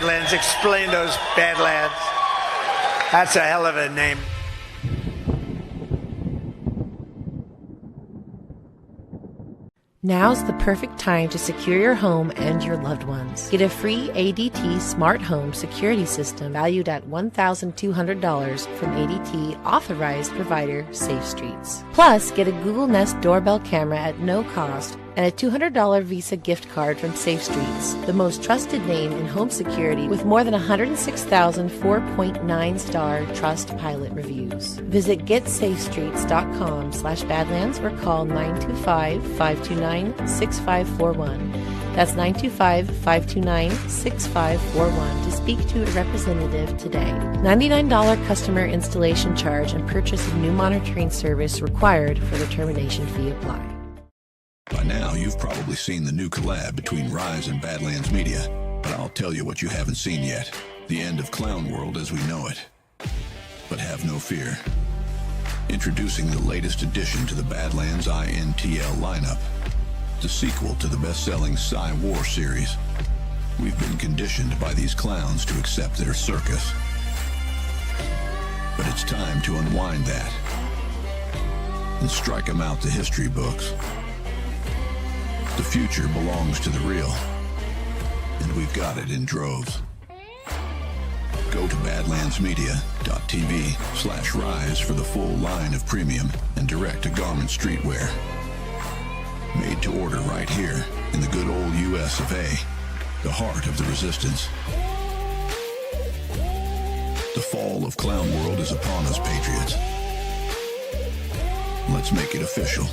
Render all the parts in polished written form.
Badlands. Explain those Badlands. That's a hell of a name. Now's the perfect time to secure your home and your loved ones. Get a free ADT Smart Home Security System valued at $1,200 from ADT authorized provider Safe Streets. Plus, get a Google Nest doorbell camera at no cost and a $200 Visa gift card from Safe Streets, the most trusted name in home security with more than 106,000 4.9-star Trustpilot reviews. Visit getsafestreets.com/badlands or call 925-529-6541. That's 925-529-6541 to speak to a representative today. $99 customer installation charge and purchase of new monitoring service required. For the termination fee apply. By now, you've probably seen the new collab between Rise and Badlands Media, but I'll tell you what you haven't seen yet. The end of Clown World as we know it. But have no fear. Introducing the latest addition to the Badlands INTL lineup, the sequel to the best-selling Sci War series. We've been conditioned by these clowns to accept their circus. But it's time to unwind that and strike them out the history books. The future belongs to the real, and we've got it in droves. Go to badlandsmedia.tv/rise for the full line of premium and direct-to-garment streetwear. Made to order right here in the good old US of A, the heart of the resistance. The fall of Clown World is upon us, patriots. Let's make it official.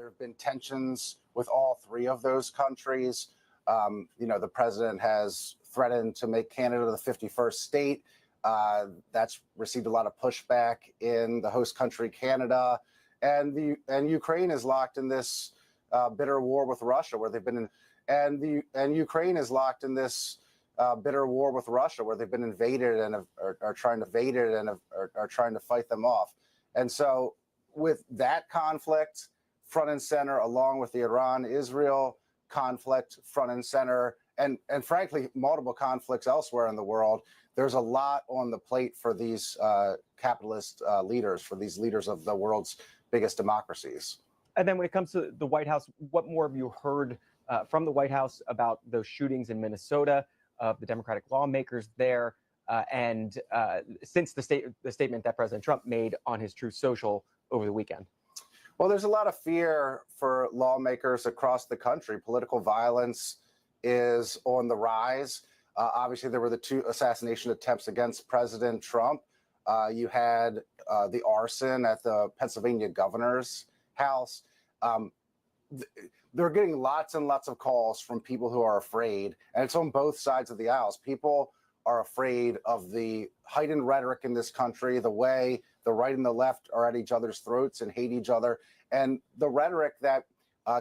there have been tensions with all three of those countries. The president has threatened to make Canada the 51st state. That's received a lot of pushback in the host country, Canada. And Ukraine is locked in this bitter war with Russia, where they've been Ukraine is locked in this bitter war with Russia, where they've been invaded and are trying to fight them off. And so, with that conflict front and center, along with the Iran-Israel conflict front and center, and frankly, multiple conflicts elsewhere in the world, there's a lot on the plate for these capitalist leaders, for these leaders of the world's biggest democracies. And then when it comes to the White House, what more have you heard from the White House about those shootings in Minnesota, of the Democratic lawmakers there, and since the statement that President Trump made on his Truth Social over the weekend? Well, there's a lot of fear for lawmakers across the country. Political violence is on the rise. Obviously, there were the 2 assassination attempts against President Trump. You had the arson at the Pennsylvania governor's house. They're getting lots and lots of calls from people who are afraid, and it's on both sides of the aisles. People are afraid of the heightened rhetoric in this country, the way the right and the left are at each other's throats and hate each other, and the rhetoric that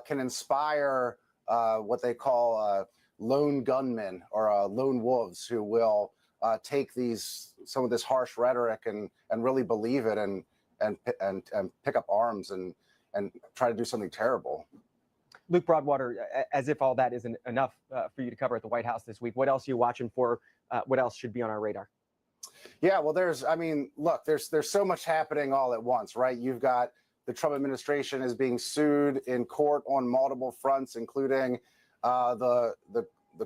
can inspire what they call lone gunmen or lone wolves who will take some of this harsh rhetoric and really believe it and pick up arms and try to do something terrible. Luke Broadwater, as if all that isn't enough for you to cover at the White House this week, what else are you watching for? What else should be on our radar? Yeah, well, there's so much happening all at once, right? You've got the Trump administration is being sued in court on multiple fronts, including the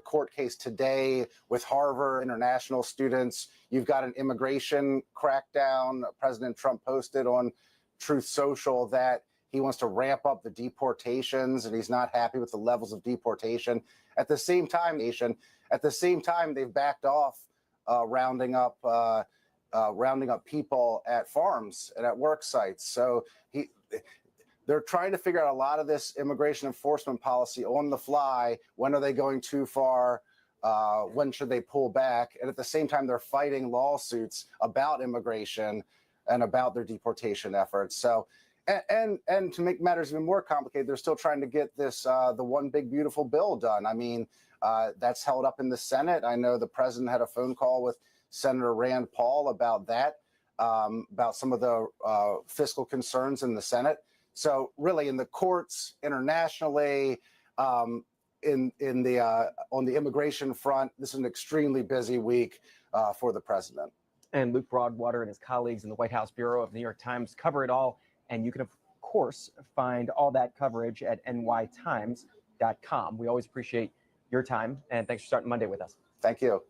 court case today with Harvard international students. You've got an immigration crackdown. President Trump posted on Truth Social that he wants to ramp up the deportations, and he's not happy with the levels of deportation. At the same time, they've backed off rounding up people at farms and at work sites. So they're trying to figure out a lot of this immigration enforcement policy on the fly. When are they going too far? When should they pull back? And at the same time, they're fighting lawsuits about immigration and about their deportation efforts. So, and to make matters even more complicated, they're still trying to get this the one big beautiful bill done. I mean, that's held up in the Senate. I know the president had a phone call with Senator Rand Paul about that, about some of the fiscal concerns in the Senate. So really, in the courts internationally, on the immigration front, this is an extremely busy week for the president. And Luke Broadwater and his colleagues in the White House Bureau of the New York Times cover it all. And you can, of course, find all that coverage at nytimes.com. We always appreciate your time, and thanks for starting Monday with us. Thank you.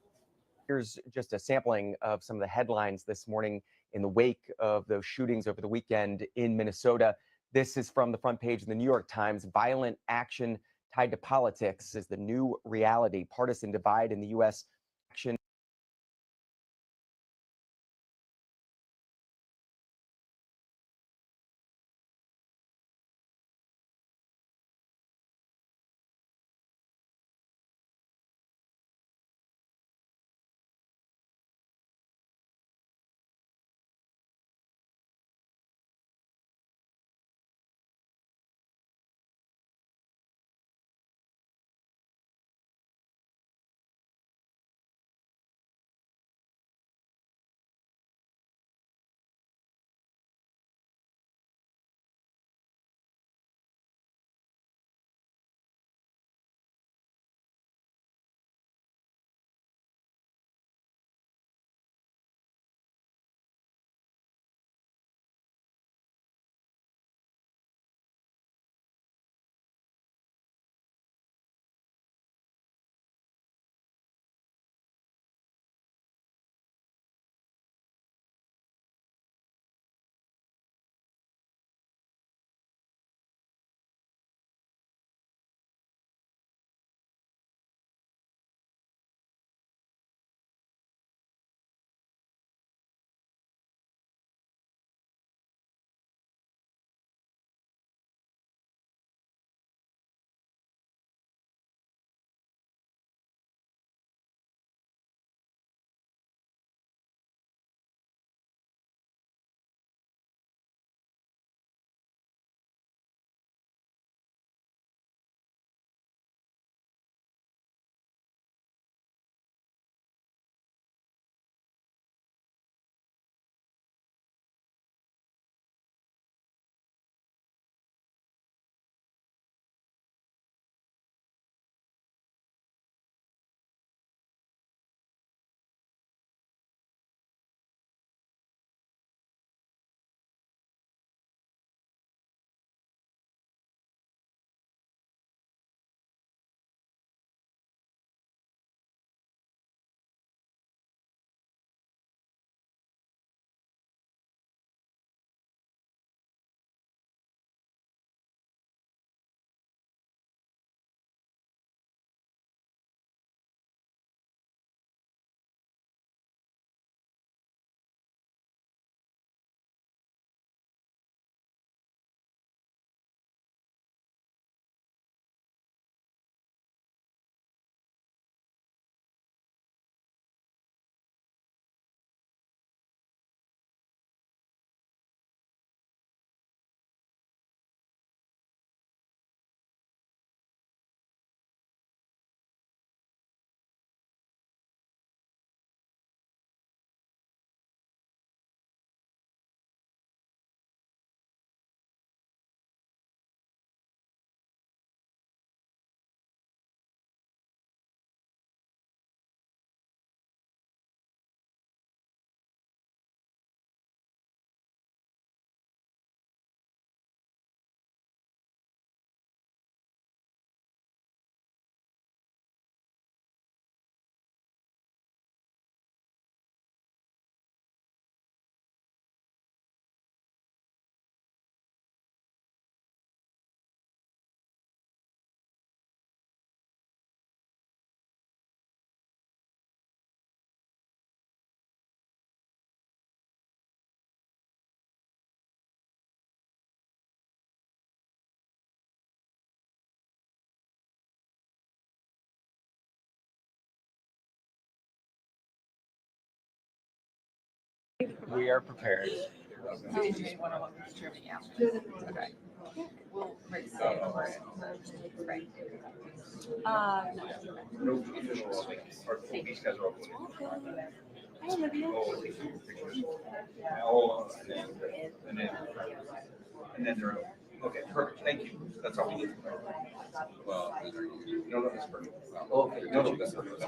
Here's just a sampling of some of the headlines this morning in the wake of those shootings over the weekend in Minnesota. This is from the front page of the New York Times. Violent action tied to politics is the new reality. Partisan divide in the U.S. Action We are prepared. Okay. We'll right say over it. Right. No official these guys are all Hi, Olivia. and then they're okay, perfect. Thank you. That's all we need. Well, no, that's perfect. Okay, no, that's perfect.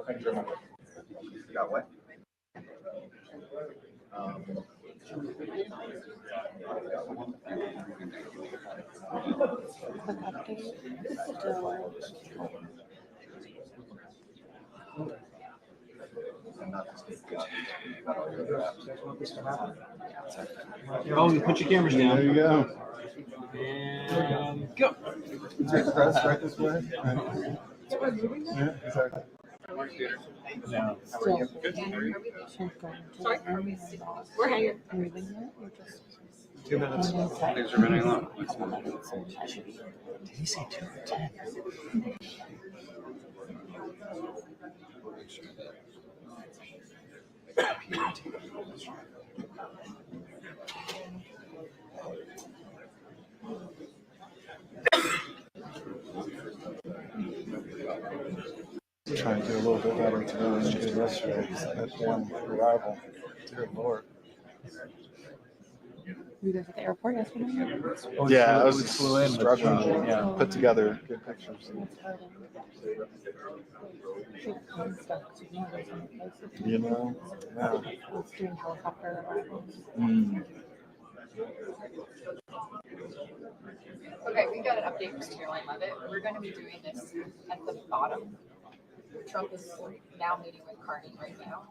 Thank you very much. You got what? Oh, you put your cameras down. There you go. And go. Press right this way. Right. Yeah, exactly. No. Sorry. We're hanging. 2 minutes. Things are running along. Did he say 2 or 10? Trying to do a little bit better today than I did yesterday. That one arrival. Dear Lord. You guys at the airport yesterday? Yeah, I was struggling to put together good pictures. You know? Yeah. Okay, we got an update from Caroline Levitt. We're going to be doing this at the bottom. Trump is now meeting with Carney right now,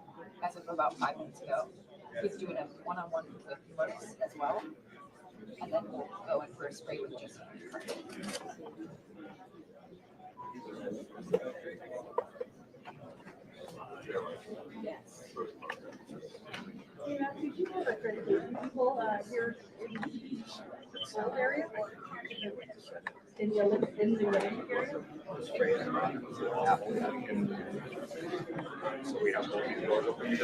as of about 5 minutes ago. He's doing a one-on-one with Lewis as well. And then we'll go in for a straight with just Carney. Yeah, did you have accreditation people here in the Seoul area? In the Olympic area? So we have these doors open. You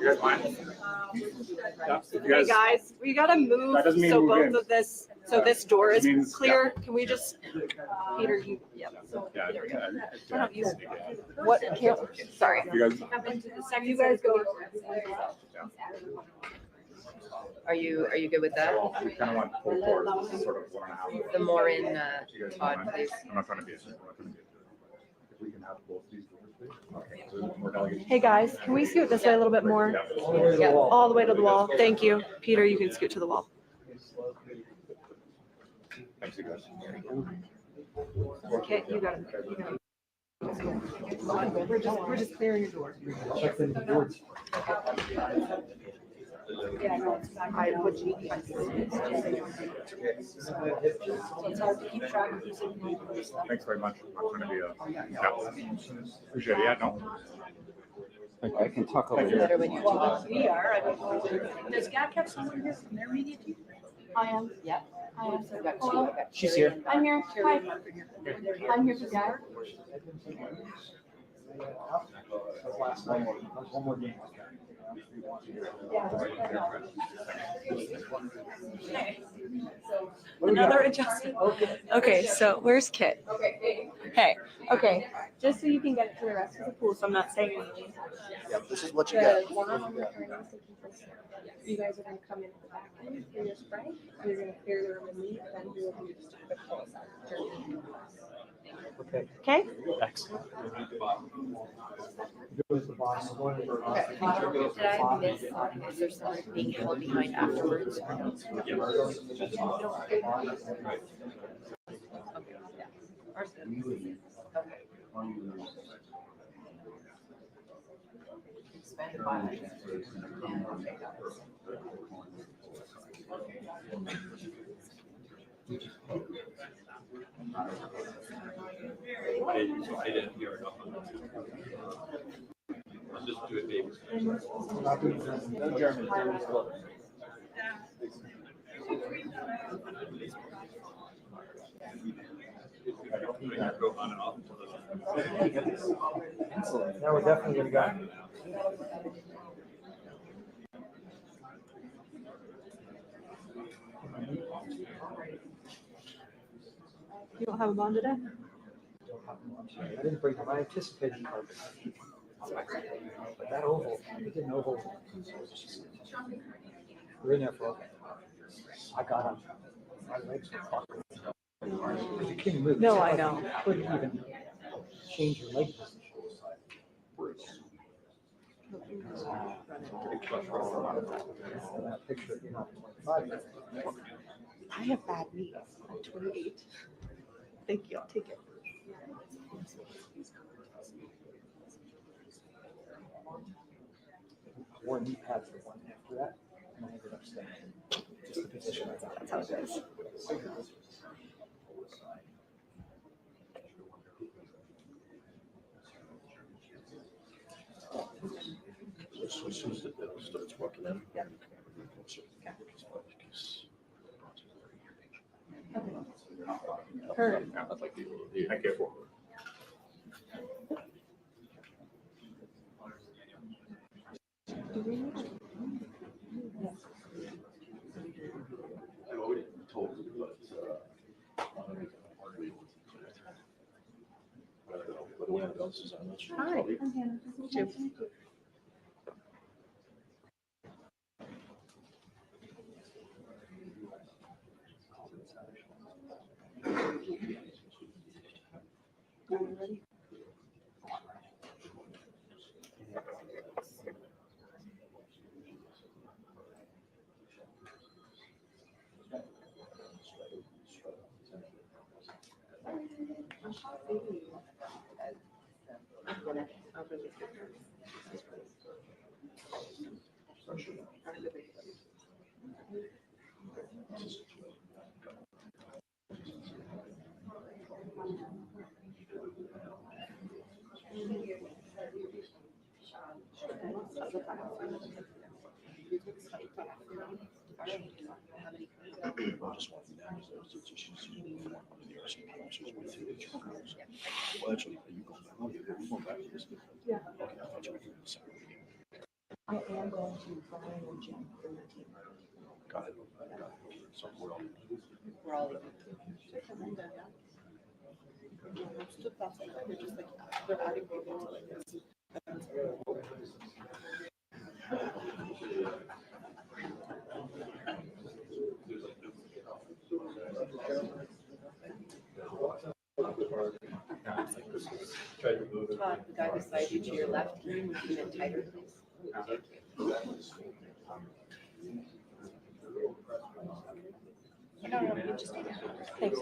guys mind? Hey guys, we gotta move so both of this, so this door is clear. Can we just, Peter, you, yeah. There we go. Why don't you, what, sorry. You guys go. Are you good with that? We kind of want full board, sort of 1.5. The more in You guys Todd, mind? please. I'm not trying to be a If we can have both these doors, please. Okay. So more delegates. Hey guys, can we scoot this way a little bit more? Yeah. All the way to the wall. Thank you. Peter, you can scoot to the wall. Thanks, you guys. Okay, you got it. You got it. We're just clearing your door. Yeah, no, I would. It's hard to keep track of who's in stuff. Thanks very much. I'm not trying to be a appreciate it. Yeah, no. I can talk over Better here. when you're too. We are. I don't know. Does GAC have someone here from their media team? I am. Yeah. I am. I've got two. I've got She's Carrie here. I'm here. Hi. I'm here for GAC. One more game. Another adjustment. Okay, so where's Kit? Hey, okay, just so you can get it to the rest of the pool, so I'm not saying anything. Yeah, this is what you get. You guys are gonna come in at the back end for your spray, and you're gonna clear the room and leave, then we will do just a quick close-up. Okay. Okay? Excellent. Did I miss, is there someone being held behind afterwards? Or no? Okay, yeah. Ours good. Okay. Expanded by. And okay, got it. So I didn't hear enough. Just do it, David. No German. Now we're definitely gonna go. You don't have a bond today? I didn't bring them. I anticipated carpet. But that oval, we did an oval. We're in there for. I got them. My legs were fucking. Because you can't move. No, I know. You couldn't even change your leg position. That picture, you know, 25. I have bad knees. I'm 28. Thank you. I'll take it. I wore knee pads for one after that, and I ended up staying. Just the position I got. That's how it is. So as soon as it starts working in. Yeah. Her. I care for. I've already told you, but but when it else is on this. Hi. Are you ready? Well, actually, are you going back? Oh, you're going back to this? Yeah. Okay, I thought you were doing the second meeting. I am going to Brian and Jim for the team. Got it. So we're all. We're all leaving. They're just like, they're adding people to like this. The guy beside you to your left, can you move him in tighter, please? No, you just need to. Thanks.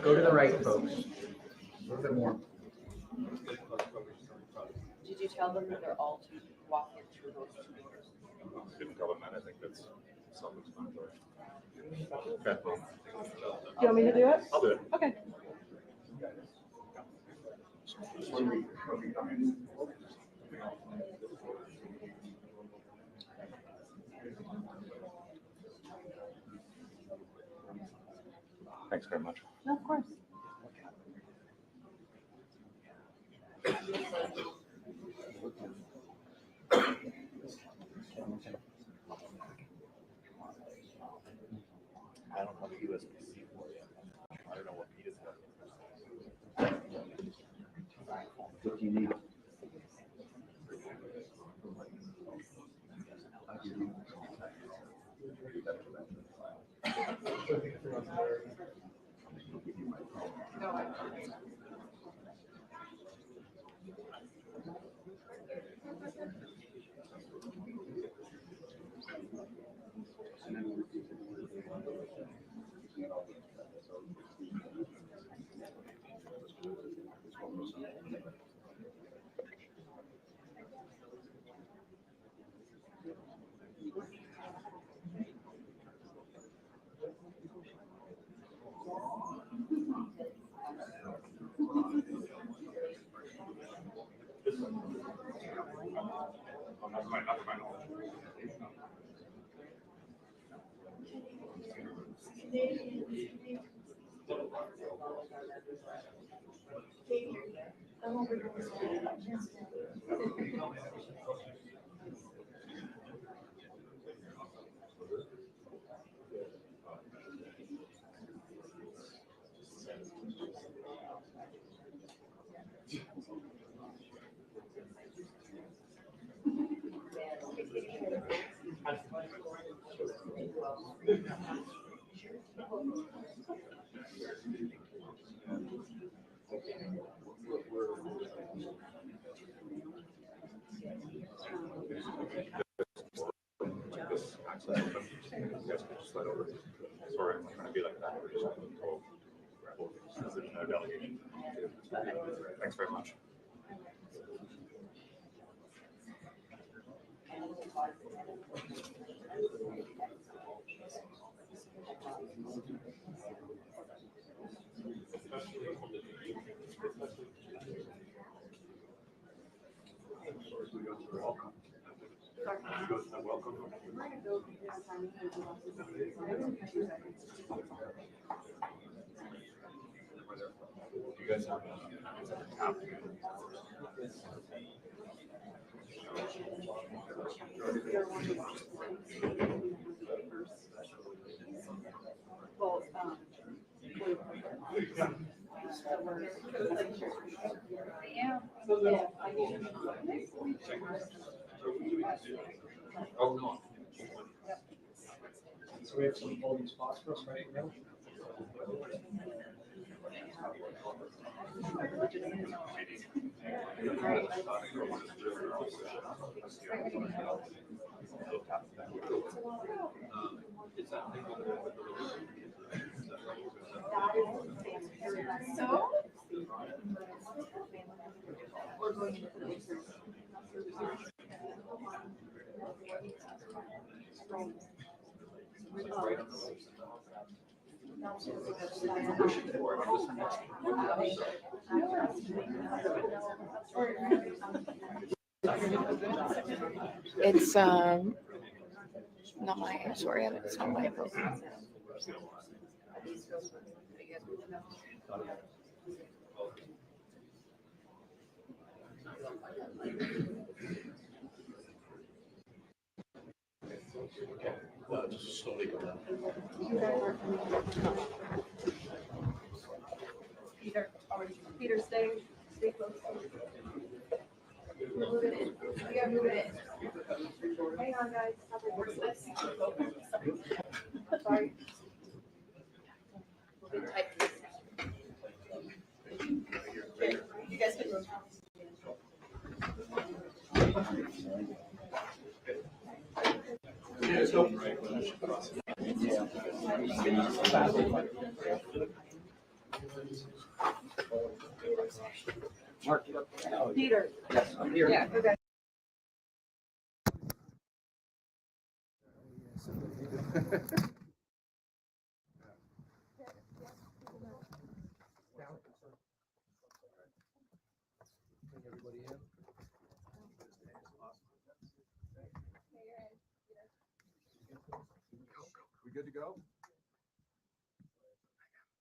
Go to the right, folks. A little bit more. Did you tell them that they're all to walk in through those two doors? Didn't tell them that. I think that's self-explanatory. Okay. Do you want me to do it? I'll do it. Okay. Thanks very much. No, of course. I don't have a USB-C for you. I don't know what Pete is doing. What do you need? Not to my knowledge. Sorry, I'm trying to be like that. There's no delegation. Thanks very much. You guys have Oh, no. So we have some holding spots for us right now. So? It's not my sorry, it's not my book. Just slowly go down. Peter, stay close. Move it in. We gotta move it in. Hang on, guys. Where's this? Sorry. We'll be tight. Okay, you guys can move. Let's go. Mark. Peter. Yes, I'm here. Yeah, okay. Everybody in? We good to go?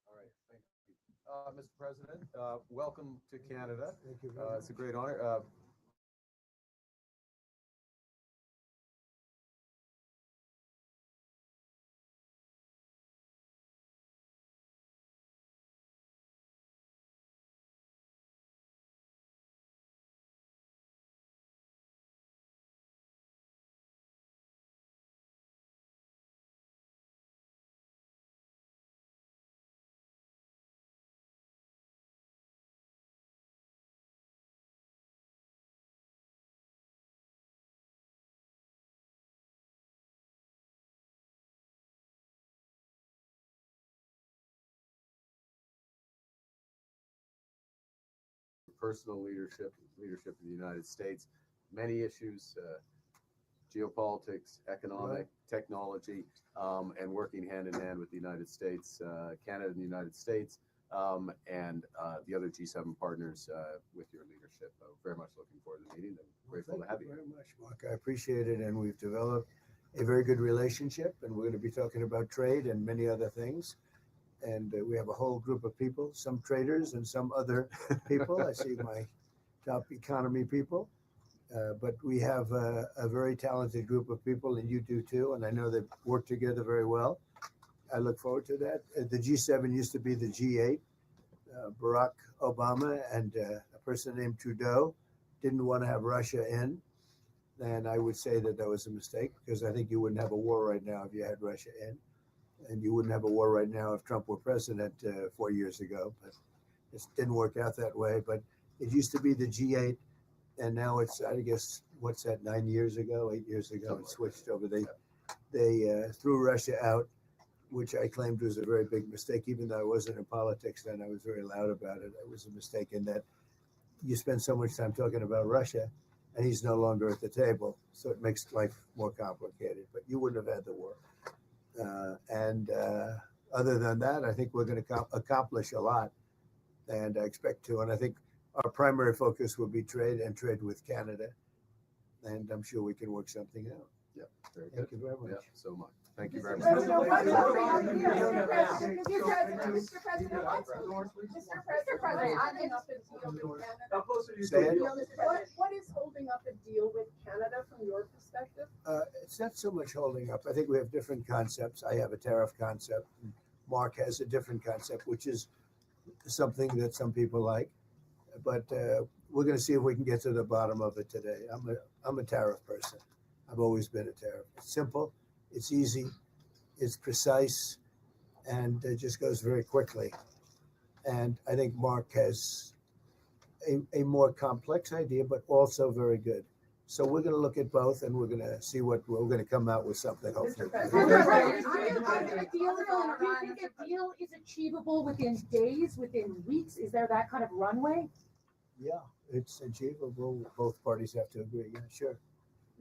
All right, thank you. Mr. President, welcome to Canada. Thank you. It's a great honor. Personal leadership of the United States, many issues, geopolitics, economic, technology, and working hand in hand with the United States, Canada and the United States and the other G7 partners with your leadership. Very much looking forward to the meeting and grateful to have you. Thank you very much, Mark. I appreciate it, and we've developed a very good relationship, and we're going to be talking about trade and many other things. And we have a whole group of people, some traders and some other people. I see my top economy people. But we have a very talented group of people, and you do too. And I know they work together very well. I look forward to that. The G7 used to be the G8. Barack Obama and a person named Trudeau didn't want to have Russia in. And I would say that was a mistake, because I think you wouldn't have a war right now if you had Russia in. And you wouldn't have a war right now if Trump were president 4 years ago. But it didn't work out that way. But it used to be the G8. And now it's, I guess, what's that, 8 years ago, it switched over. They threw Russia out, which I claimed was a very big mistake. Even though I wasn't in politics then, I was very loud about it. It was a mistake in that you spend so much time talking about Russia, and he's no longer at the table. So it makes life more complicated. But you wouldn't have had the war. Other than that, I think we're going to accomplish a lot. And I expect to. And I think our primary focus will be trade and trade with Canada. And I'm sure we can work something out. Yeah, very good. Thank you very much. Yeah, so much. Thank you very much. Mr. President, what is holding up a deal with Canada from your perspective? It's not so much holding up. I think we have different concepts. I have a tariff concept. Mark has a different concept, which is something that some people like. But we're going to see if we can get to the bottom of it today. I'm a tariff person. I've always been a tariff. It's simple, it's easy, it's precise, and it just goes very quickly. And I think Mark has a more complex idea, but also very good. So we're going to look at both, and we're going to see what we're going to come out with something. Hopefully. Do you think a deal is achievable within days, within weeks? Is there that kind of runway? Yeah, it's achievable. Both parties have to agree. Yeah, sure.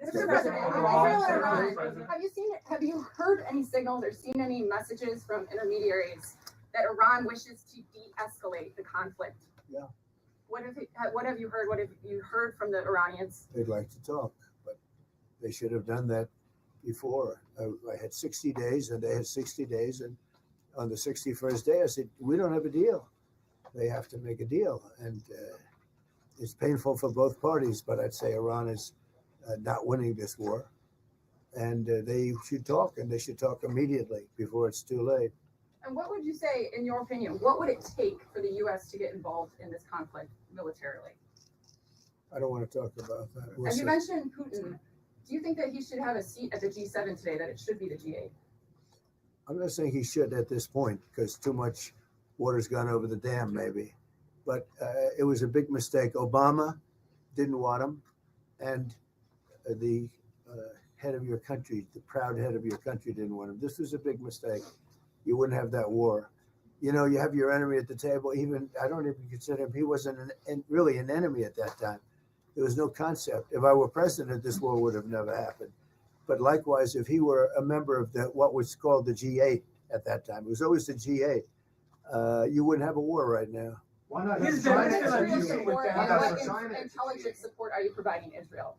Mr. President, have you heard any signals or seen any messages from intermediaries that Iran wishes to de-escalate the conflict? Yeah. What have you heard? What have you heard from the Iranians? They'd like to talk, but they should have done that before. I had 60 days, and they had 60 days, and on the 61st day, I said, we don't have a deal. They have to make a deal, and it's painful for both parties, but I'd say Iran is not winning this war, and they should talk, and they should talk immediately before it's too late. And what would you say, in your opinion, what would it take for the U.S. to get involved in this conflict militarily? I don't want to talk about that. And you mentioned Putin. Do you think that he should have a seat at the G7 today, that it should be the G8? I'm not saying he should at this point, because too much water's gone over the dam, maybe. But it was a big mistake. Obama didn't want him, and the head of your country, the proud head of your country, didn't want him. This was a big mistake. You wouldn't have that war. You know, you have your enemy at the table. Even I don't even consider him. He wasn't really an enemy at that time. There was no concept. If I were president, this war would have never happened. But likewise, if he were a member of what was called the G8 at that time, it was always the G8. You wouldn't have a war right now. Why not? What intelligence support are you providing Israel?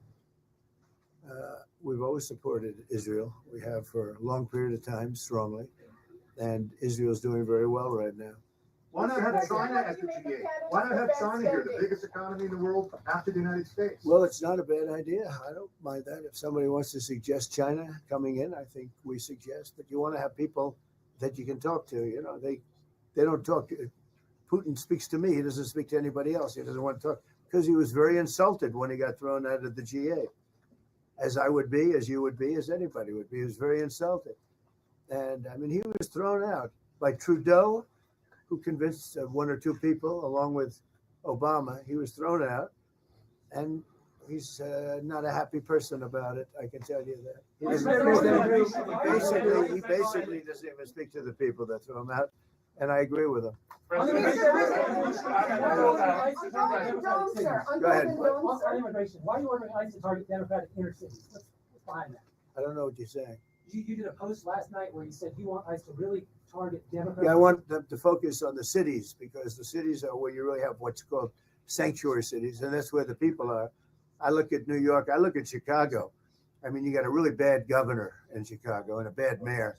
We've always supported Israel. We have for a long period of time, strongly. And Israel's doing very well right now. Why not have China at the G8? Why not have China here, the biggest economy in the world after the United States? Well, it's not a bad idea. I don't mind that. If somebody wants to suggest China coming in, I think we suggest. But you want to have people that you can talk to. You know, they don't talk. Putin speaks to me. He doesn't speak to anybody else. He doesn't want to talk because he was very insulted when he got thrown out of the G8. As I would be, as you would be, as anybody would be. He was very insulted. And I mean, he was thrown out by Trudeau, who convinced one or two people, along with Obama. He was thrown out, and he's not a happy person about it. I can tell you that. He basically doesn't even speak to the people that threw him out, and I agree with him. Go ahead. Why are you ordering ICE to target Democratic inner cities? What's behind that? I don't know what you're saying. You did a post last night where you said you want ICE to really target Democrats. Yeah, I want them to focus on the cities because the cities are where you really have what's called sanctuary cities, and that's where the people are. I look at New York, I look at Chicago. I mean, you got a really bad governor in Chicago and a bad mayor,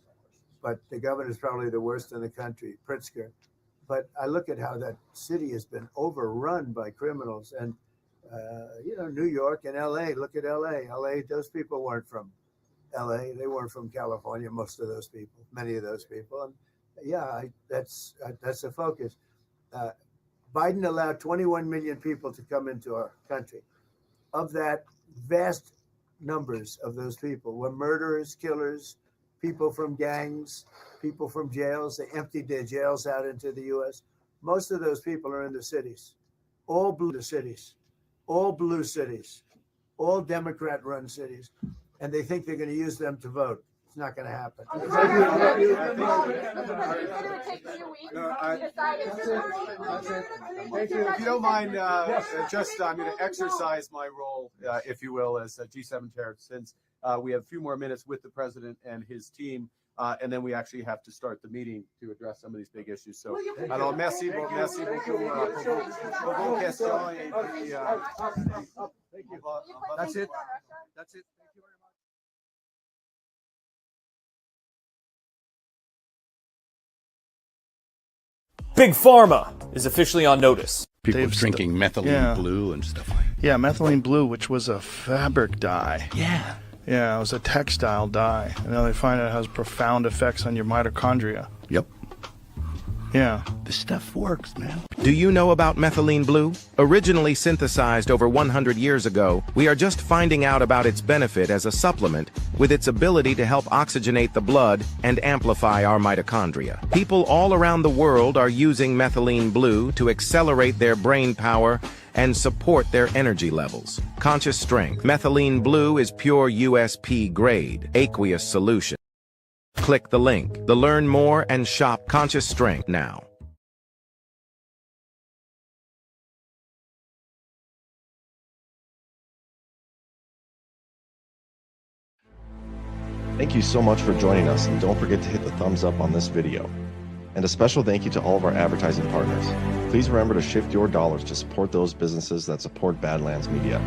but the governor is probably the worst in the country, Pritzker. But I look at how that city has been overrun by criminals. And, New York and LA, look at LA. LA, those people weren't from LA. They weren't from California, most of those people, many of those people. And that's the focus. Biden allowed 21 million people to come into our country. Of that, vast numbers of those people were murderers, killers, people from gangs, people from jails. They emptied their jails out into the U.S. Most of those people are in the cities, all blue cities, all blue cities, all Democrat-run cities, and they think they're going to use them to vote. It's not going to happen. Thank you. If you don't mind, I'm going to exercise my role, if you will, as G7 chair, since we have a few more minutes with the president and his team, and then we actually have to start the meeting to address some of these big issues. So, alors merci beaucoup pour vos questions. Thank you. That's it. That's it. Thank you very much. Big Pharma is officially on notice. People drinking methylene blue and stuff like that. Yeah, methylene blue, which was a fabric dye. Yeah. Yeah, it was a textile dye. And now they find it has profound effects on your mitochondria. Yep. Yeah. This stuff works, man. Do you know about methylene blue? Originally synthesized over 100 years ago, we are just finding out about its benefit as a supplement with its ability to help oxygenate the blood and amplify our mitochondria. People all around the world are using methylene blue to accelerate their brain power and support their energy levels. Conscious Strength. Methylene blue is pure USP grade, aqueous solution. Click the link to learn more and shop Conscious Strength now. Thank you so much for joining us, and don't forget to hit the thumbs up on this video. And a special thank you to all of our advertising partners. Please remember to shift your dollars to support those businesses that support Badlands Media.